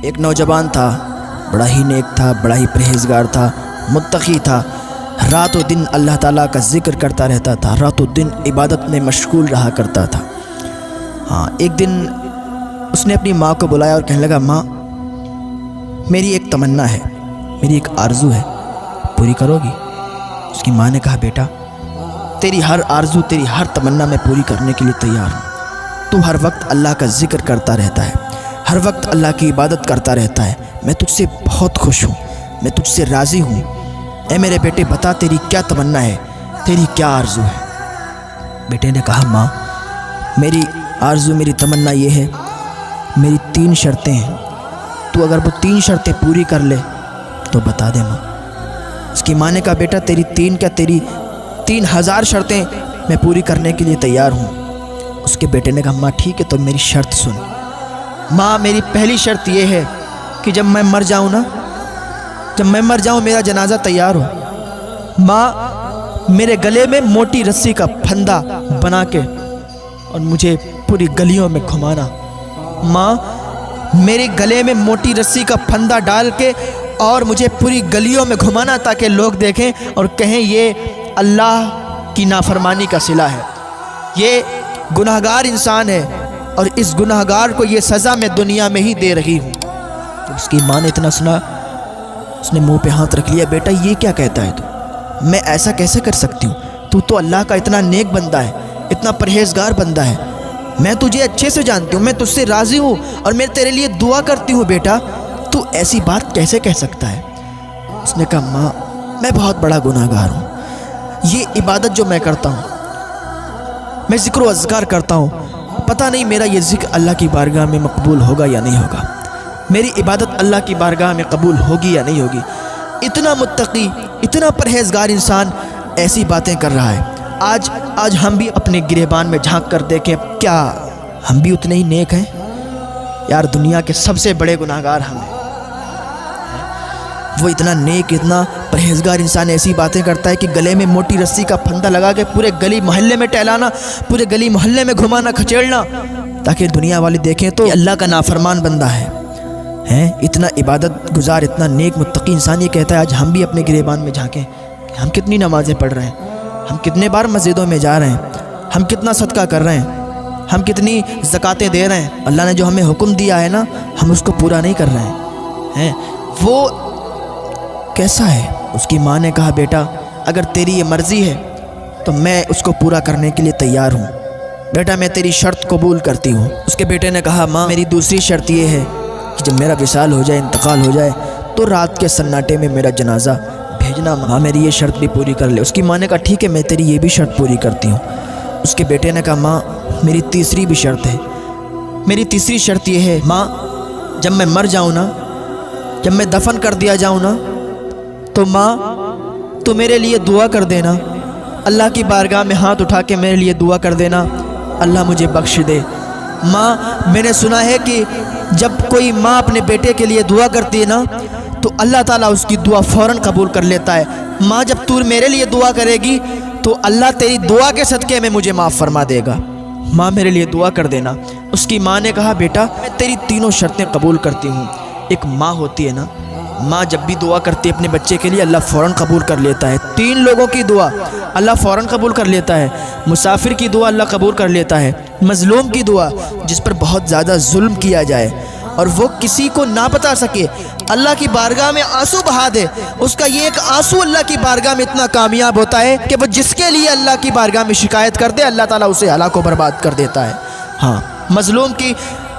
ایک نوجوان تھا، بڑا ہی نیک تھا، بڑا ہی پرہیزگار تھا، متقی تھا، رات و دن اللہ تعالیٰ کا ذکر کرتا رہتا تھا، رات و دن عبادت میں مشغول رہا کرتا تھا۔ ایک دن اس نے اپنی ماں کو بلایا اور کہنے لگا، ماں میری ایک تمنا ہے، میری ایک آرزو ہے، پوری کرو گی؟ اس کی ماں نے کہا، بیٹا تیری ہر آرزو، تیری ہر تمنا میں پوری کرنے کے لیے تیار ہوں۔ تو ہر وقت اللہ کا ذکر کرتا رہتا ہے، ہر وقت اللہ کی عبادت کرتا رہتا ہے، میں تجھ سے بہت خوش ہوں، میں تجھ سے راضی ہوں۔ اے میرے بیٹے بتا تیری کیا تمنا ہے، تیری کیا آرزو ہے؟ بیٹے نے کہا، ماں میری آرزو، میری تمنا یہ ہے، میری 3 شرطیں ہیں، تو اگر وہ 3 شرطیں پوری کر لے تو بتا دے ماں۔ اس کی ماں نے کہا، بیٹا تیری 3 کیا، تیری 3000 شرطیں میں پوری کرنے کے لیے تیار ہوں۔ اس کے بیٹے نے کہا، ماں ٹھیک ہے تو میری شرط سن۔ ماں میری پہلی شرط یہ ہے کہ جب میں مر جاؤں نا، جب میں مر جاؤں میرا جنازہ تیار ہو، ماں میرے گلے میں موٹی رسی کا پھندا بنا کے اور مجھے پوری گلیوں میں گھمانا۔ ماں میرے گلے میں موٹی رسی کا پھندا ڈال کے اور مجھے پوری گلیوں میں گھمانا، تاکہ لوگ دیکھیں اور کہیں یہ اللہ کی نافرمانی کا صلہ ہے، یہ گناہگار انسان ہے اور اس گناہگار کو یہ سزا میں دنیا میں ہی دے رہی ہوں۔ جب اس کی ماں نے اتنا سنا، اس نے منہ پہ ہاتھ رکھ لیا، بیٹا یہ کیا کہتا ہے تو؟ میں ایسا کیسے کر سکتی ہوں؟ تو اللہ کا اتنا نیک بندہ ہے، اتنا پرہیزگار بندہ ہے، میں تجھے اچھے سے جانتی ہوں، میں تجھ سے راضی ہوں اور میں تیرے لیے دعا کرتی ہوں، بیٹا تو ایسی بات کیسے کہہ سکتا ہے؟ اس نے کہا، ماں میں بہت بڑا گناہگار ہوں، یہ عبادت جو میں کرتا ہوں، میں ذکر و اذکار کرتا ہوں، پتہ نہیں میرا یہ ذکر اللہ کی بارگاہ میں مقبول ہوگا یا نہیں ہوگا، میری عبادت اللہ کی بارگاہ میں قبول ہوگی یا نہیں ہوگی۔ اتنا متقی، اتنا پرہیزگار انسان ایسی باتیں کر رہا ہے۔ آج ہم بھی اپنے گریبان میں جھانک کر دیکھیں، کیا ہم بھی اتنے ہی نیک ہیں؟ یار دنیا کے سب سے بڑے گناہگار ہم ہیں۔ وہ اتنا نیک، اتنا پرہیزگار انسان ایسی باتیں کرتا ہے کہ گلے میں موٹی رسی کا پھندا لگا کے پورے گلی محلے میں ٹہلانا، پورے گلی محلے میں گھمانا، کھچیڑنا، تاکہ دنیا والے دیکھیں تو اللہ کا نافرمان بندہ ہے۔ اتنا عبادت گزار، اتنا نیک متقی انسان یہ کہتا ہے آج ہم بھی اپنے گریبان میں جھانکیں کہ ہم کتنی نمازیں پڑھ رہے ہیں، ہم کتنے بار مسجدوں میں جا رہے ہیں، ہم کتنا صدقہ کر رہے ہیں، ہم کتنی زکاتیں دے رہے ہیں۔ اللہ نے جو ہمیں حکم دیا ہے نا، ہم اس کو پورا نہیں کر رہے ہیں۔ وہ کیسا ہے؟ اس کی ماں نے کہا، بیٹا اگر تیری یہ مرضی ہے تو میں اس کو پورا کرنے کے لیے تیار ہوں، بیٹا میں تیری شرط قبول کرتی ہوں۔ اس کے بیٹے نے کہا، ماں میری دوسری شرط یہ ہے کہ جب میرا وصال ہو جائے، انتقال ہو جائے، تو رات کے سناٹے میں میرا جنازہ بھیجنا، ماں میری یہ شرط بھی پوری کر لے۔ اس کی ماں نے کہا، ٹھیک ہے میں تیری یہ بھی شرط پوری کرتی ہوں۔ اس کے بیٹے نے کہا، ماں میری تیسری بھی شرط ہے، میری تیسری شرط یہ ہے، ماں جب میں مر جاؤں نا، جب میں دفن کر دیا جاؤں نا، تو ماں تو میرے لیے دعا کر دینا، اللہ کی بارگاہ میں ہاتھ اٹھا کے میرے لیے دعا کر دینا، اللہ مجھے بخش دے۔ ماں میں نے سنا ہے کہ جب کوئی ماں اپنے بیٹے کے لیے دعا کرتی ہے نا، تو اللہ تعالیٰ اس کی دعا فوراً قبول کر لیتا ہے۔ ماں جب تو میرے لیے دعا کرے گی تو اللہ تیری دعا کے صدقے میں مجھے معاف فرما دے گا، ماں میرے لیے دعا کر دینا۔ اس کی ماں نے کہا، بیٹا میں تیری تینوں شرطیں قبول کرتی ہوں۔ ایک ماں ہوتی ہے نا، ماں جب بھی دعا کرتی ہے اپنے بچے کے لیے، اللہ فوراً قبول کر لیتا ہے۔ 3 لوگوں کی دعا اللہ فوراً قبول کر لیتا ہے، مسافر کی دعا اللہ قبول کر لیتا ہے، مظلوم کی دعا جس پر بہت زیادہ ظلم کیا جائے اور وہ کسی کو نہ بتا سکے، اللہ کی بارگاہ میں آنسو بہا دے، اس کا یہ ایک آنسو اللہ کی بارگاہ میں اتنا کامیاب ہوتا ہے کہ وہ جس کے لیے اللہ کی بارگاہ میں شکایت کر دے، اللہ تعالیٰ اسے ہلاک و برباد کر دیتا ہے۔ مظلوم کی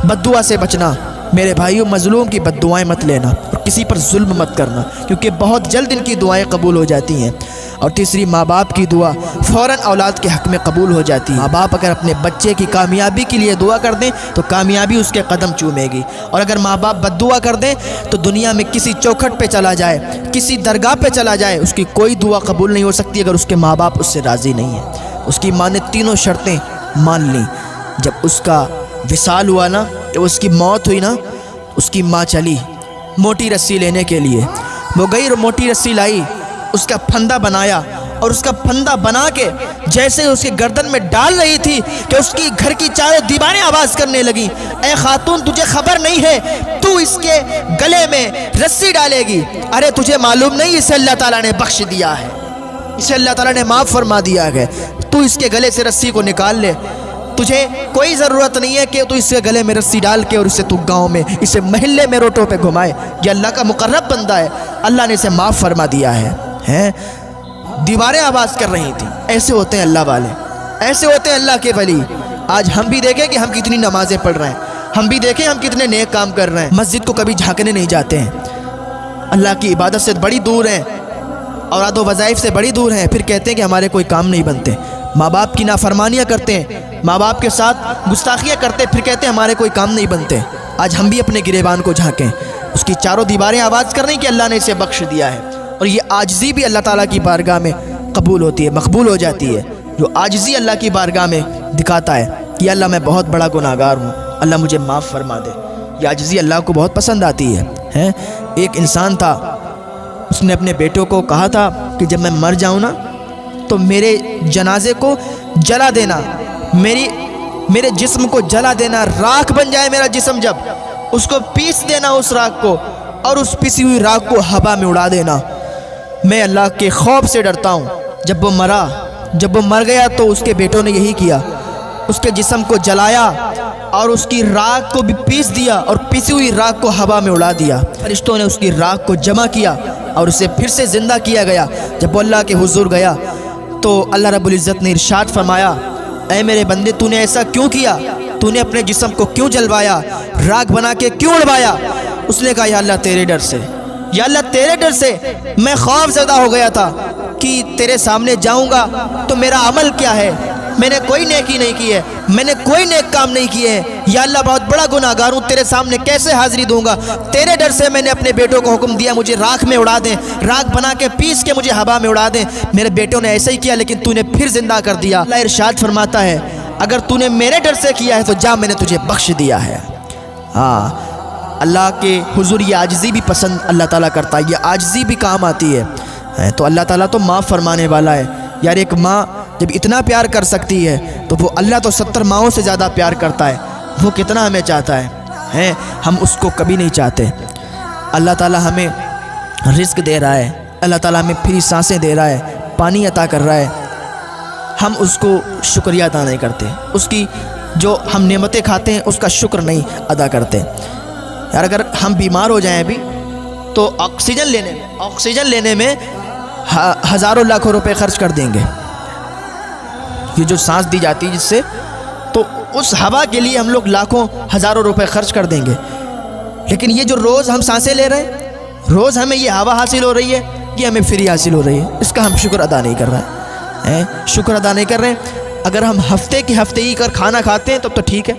بد دعا سے بچنا، میرے بھائیوں مظلوم کی بد دعائیں مت لینا اور کسی پر ظلم مت کرنا، کیونکہ بہت جلد ان کی دعائیں قبول ہو جاتی ہیں۔ اور تیسری، ماں باپ کی دعا فوراً اولاد کے حق میں قبول ہو جاتی ہے۔ ماں باپ اگر اپنے بچے کی کامیابی کے لیے دعا کر دیں تو کامیابی اس کے قدم چومے گی، اور اگر ماں باپ بد دعا کر دیں تو دنیا میں کسی چوکھٹ پہ چلا جائے، کسی درگاہ پہ چلا جائے، اس کی کوئی دعا قبول نہیں ہو سکتی اگر اس کے ماں باپ اس سے راضی نہیں ہیں۔ اس کی ماں نے تینوں شرطیں مان لیں۔ جب اس کا وصال ہوا نا، جب اس کی موت ہوئی نا، اس کی ماں چلی موٹی رسی لینے کے لیے، وہ گئی اور موٹی رسی لائی، اس کا پھندا بنایا، اور اس کا پھندا بنا کے جیسے اس کے گردن میں ڈال رہی تھی کہ اس کی گھر کی چاروں دیواریں آواز کرنے لگیں، اے خاتون تجھے خبر نہیں ہے تو اس کے گلے میں رسی ڈالے گی، ارے تجھے معلوم نہیں اسے اللہ تعالیٰ نے بخش دیا ہے، اسے اللہ تعالیٰ نے معاف فرما دیا ہے، تو اس کے گلے سے رسی کو نکال لے، تجھے کوئی ضرورت نہیں ہے کہ تو اس کے گلے میں رسی ڈال کے اور اسے تو گاؤں میں، اسے محلے میں روٹوں پہ گھمائے، یہ اللہ کا مقرب بندہ ہے، اللہ نے اسے معاف فرما دیا ہے۔ دیواریں آواز کر رہی تھیں۔ ایسے ہوتے ہیں اللہ والے، ایسے ہوتے ہیں اللہ کے ولی۔ آج ہم بھی دیکھیں کہ ہم کتنی نمازیں پڑھ رہے ہیں، ہم بھی دیکھیں ہم کتنے نیک کام کر رہے ہیں، مسجد کو کبھی جھانکنے نہیں جاتے ہیں، اللہ کی عبادت سے بڑی دور ہیں، اوراد و وظائف سے بڑی دور ہیں، پھر کہتے ہیں کہ ہمارے کوئی کام نہیں بنتے، ماں باپ کی نافرمانیاں کرتے ہیں، ماں باپ کے ساتھ گستاخیاں کرتے، پھر کہتے ہیں ہمارے کوئی کام نہیں بنتے۔ آج ہم بھی اپنے گریبان کو جھانکیں، اس کی چاروں دیواریں آواز کر رہی ہیں کہ اللہ نے اسے بخش دیا ہے، اور یہ عاجزی بھی اللہ تعالیٰ کی بارگاہ میں قبول ہوتی ہے، مقبول ہو جاتی ہے۔ جو عاجزی اللہ کی بارگاہ میں دکھاتا ہے کہ اللہ میں بہت بڑا گناہگار ہوں، اللہ مجھے معاف فرما دے، یہ عاجزی اللہ کو بہت پسند آتی ہے۔ ایک انسان تھا، اس نے اپنے بیٹوں کو کہا تھا کہ جب میں مر جاؤں نا تو میرے جنازے کو جلا دینا، میرے جسم کو جلا دینا، راکھ بن جائے میرا جسم، جب اس کو پیس دینا اس راکھ کو، اور اس پیسی ہوئی راکھ کو ہوا میں اڑا دینا۔ میں اللہ کے خوف سے ڈرتا ہوں۔ جب وہ مر گیا تو اس کے بیٹوں نے یہی کیا، اس کے جسم کو جلایا اور اس کی راکھ کو بھی پیس دیا، اور پیسی ہوئی راکھ کو ہوا میں اڑا دیا۔ فرشتوں نے اس کی راکھ کو جمع کیا اور اسے پھر سے زندہ کیا گیا۔ جب وہ اللہ کے حضور گیا تو اللہ رب العزت نے ارشاد فرمایا، اے میرے بندے، تو نے ایسا کیوں کیا؟ تو نے اپنے جسم کو کیوں جلوایا، راکھ بنا کے کیوں اڑوایا؟ اس نے کہا، یا اللہ تیرے ڈر سے، یا اللہ تیرے ڈر سے میں خوف زدہ ہو گیا تھا کہ تیرے سامنے جاؤں گا تو میرا عمل کیا ہے، میں نے کوئی نیکی نہیں کی ہے، میں نے کوئی نیک کام نہیں کیے ہیں، یا اللہ بہت بڑا گناہگار ہوں، تیرے سامنے کیسے حاضری دوں گا؟ تیرے ڈر سے میں نے اپنے بیٹوں کو حکم دیا مجھے راکھ میں اڑا دیں، راکھ بنا کے پیس کے مجھے ہوا میں اڑا دیں۔ میرے بیٹوں نے ایسا ہی کیا، لیکن تو نے پھر زندہ کر دیا۔ اللہ ارشاد فرماتا ہے، اگر تو نے میرے ڈر سے کیا ہے تو جا، میں نے تجھے بخش دیا ہے۔ اللہ کے حضور یہ عاجزی بھی پسند اللہ تعالیٰ کرتا ہے، یہ عاجزی بھی کام آتی ہے، تو اللہ تعالیٰ تو معاف فرمانے والا ہے۔ یار ایک ماں جب اتنا پیار کر سکتی ہے تو وہ اللہ تو 70 ماؤں سے زیادہ پیار کرتا ہے، وہ کتنا ہمیں چاہتا ہے، ہم اس کو کبھی نہیں چاہتے۔ اللہ تعالیٰ ہمیں رزق دے رہا ہے، اللہ تعالیٰ ہمیں فری سانسیں دے رہا ہے، پانی عطا کر رہا ہے، ہم اس کو شکریہ ادا نہیں کرتے، اس کی جو ہم نعمتیں کھاتے ہیں اس کا شکر نہیں ادا کرتے۔ یار اگر ہم بیمار ہو جائیں ابھی تو آکسیجن لینے میں ہزاروں لاکھوں روپے خرچ کر دیں گے، یہ جو سانس دی جاتی ہے جس سے، تو اس ہوا کے لیے ہم لوگ لاکھوں ہزاروں روپے خرچ کر دیں گے۔ لیکن یہ جو روز ہم سانسیں لے رہے ہیں، روز ہمیں یہ ہوا حاصل ہو رہی ہے، یہ ہمیں فری حاصل ہو رہی ہے، اس کا ہم شکر ادا نہیں کر رہے ہیں، شکر ادا نہیں کر رہے ہیں۔ اگر ہم ہفتے ہی کر کھانا کھاتے ہیں تب تو ٹھیک ہے،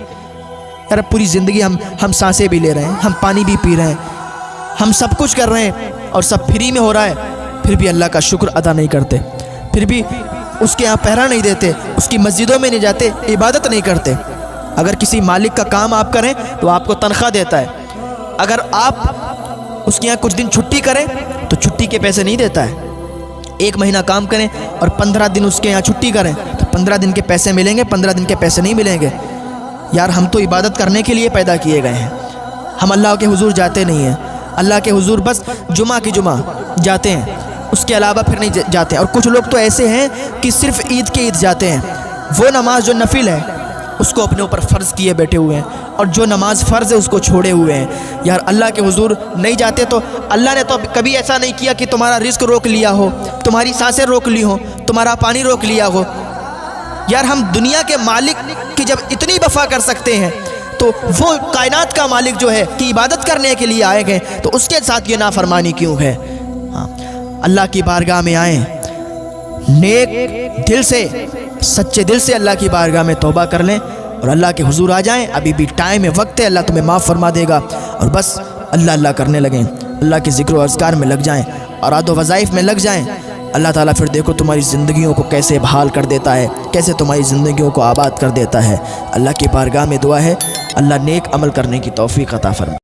یار پوری زندگی ہم سانسیں بھی لے رہے ہیں، ہم پانی بھی پی رہے ہیں، ہم سب کچھ کر رہے ہیں اور سب فری میں ہو رہا ہے، پھر بھی اللہ کا شکر ادا نہیں کرتے، پھر بھی اس کے یہاں پہرا نہیں دیتے، اس کی مسجدوں میں نہیں جاتے، عبادت نہیں کرتے۔ اگر کسی مالک کا کام آپ کریں تو آپ کو تنخواہ دیتا ہے، اگر آپ اس کے یہاں کچھ دن چھٹی کریں تو چھٹی کے پیسے نہیں دیتا ہے۔ 1 مہینہ کام کریں اور 15 دن اس کے یہاں چھٹی کریں تو 15 دن کے پیسے ملیں گے، 15 دن کے پیسے نہیں ملیں گے۔ یار ہم تو عبادت کرنے کے لیے پیدا کیے گئے ہیں، ہم اللہ کے حضور جاتے نہیں ہیں، اللہ کے حضور بس جمعہ کی جمعہ جاتے ہیں، اس کے علاوہ پھر نہیں جاتے ہیں۔ اور کچھ لوگ تو ایسے ہیں کہ صرف عید کے عید جاتے ہیں، وہ نماز جو نفل ہے اس کو اپنے اوپر فرض کیے بیٹھے ہوئے ہیں، اور جو نماز فرض ہے اس کو چھوڑے ہوئے ہیں۔ یار اللہ کے حضور نہیں جاتے تو اللہ نے تو کبھی ایسا نہیں کیا کہ تمہارا رزق روک لیا ہو، تمہاری سانسیں روک لی ہوں، تمہارا پانی روک لیا ہو۔ یار ہم دنیا کے مالک کی جب اتنی وفا کر سکتے ہیں تو وہ کائنات کا مالک جو ہے کہ عبادت کرنے کے لیے آئے گئے تو اس کے ساتھ یہ نافرمانی کیوں ہے؟ اللہ کی بارگاہ میں آئیں، نیک دل سے، سچے دل سے اللہ کی بارگاہ میں توبہ کر لیں اور اللہ کے حضور آ جائیں، ابھی بھی ٹائم ہے، وقت ہے، اللہ تمہیں معاف فرما دے گا۔ اور بس اللہ کرنے لگیں، اللہ کے ذکر و اذکار میں لگ جائیں، اوراد و وظائف میں لگ جائیں، اللہ تعالیٰ پھر دیکھو تمہاری زندگیوں کو کیسے بحال کر دیتا ہے، کیسے تمہاری زندگیوں کو آباد کر دیتا ہے۔ اللہ کی بارگاہ میں دعا ہے اللہ نیک عمل کرنے کی توفیق عطا فرمائے۔